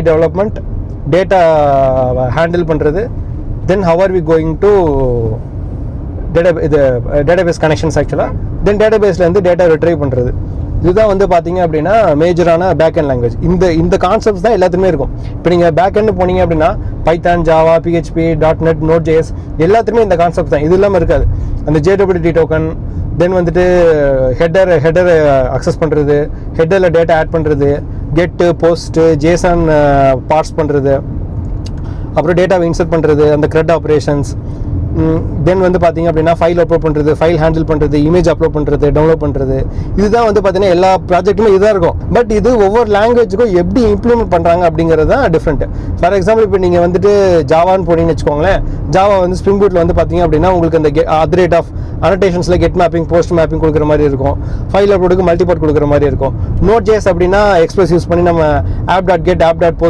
development, data handle பண்ணுறது, then how are we going to database connections actually, then databaseலேருந்து data retrieve பண்ணுறது. இதுதான் வந்து பார்த்தீங்க அப்படின்னா மேஜரான பேக்எண்ட் லாங்குவேஜ். இந்த கான்செப்ட்ஸ் தான் எல்லாத்துலேயுமே இருக்கும். இப்போ நீங்கள் பேக்எண்ட் போனீங்க அப்படின்னா Python, Java, PHP, .NET, Node.js எல்லாத்துலேயுமே இந்த கான்செப்ட் தான். இது இல்லாமல் இருக்காது. அந்த JWT டோக்கன், தென் வந்துட்டு ஹெட்டர் அக்சஸ் பண்ணுறது, ஹெட்டரில் டேட்டா ஆட் பண்ணுறது, கெட்டு, போஸ்ட்டு, ஜேசன் பார்ஸ் பண்ணுறது, அப்புறம் டேட்டாவை இன்சர்ட் பண்ணுறது, அந்த CRUD ஆப்ரேஷன்ஸ், தென் வந்து பார்த்தீங்க அப்படின்னா ஃபைல் அப்லோட் பண்ணுறது, ஃபைல் ஹேண்டில் பண்ணுறது, இமேஜ் அப்லோட் பண்ணுறது, டவுன்லோட் பண்ணுறது. இதுதான் வந்து பார்த்தீங்கன்னா எல்லா ப்ராஜெக்ட்டுமே இதுதான் இருக்கும். பட் இது ஒவ்வொரு லாங்குவேஜுக்கும் எப்படி இம்ப்ளிமெண்ட் பண்ணுறாங்க அப்படிங்கிறது தான் டிஃப்ரெண்ட். ஃபார் எக்ஸாம்பிள் இப்போ நீங்கள் வந்துட்டு ஜாவான்னு போனீங்கன்னு வச்சுக்கோங்களேன். ஜாவா வந்து ஸ்ப்ரிங் பூட்டில் வந்து பார்த்தீங்க அப்படின்னா உங்களுக்கு அந்த அட் ஆஃப் அனோடேஷன்ஸில் கெட் மேப்பிங், போஸ்ட் மேப்பிங் கொடுக்குற மாதிரி இருக்கும். ஃபைல் அப்லோடுக்கு மல்டிபார்ட் கொடுக்குற மாதிரி இருக்கும். Node.js அப்படின்னா எக்ஸ்பிரஸ் யூஸ் பண்ணி நம்ம app.get, app.post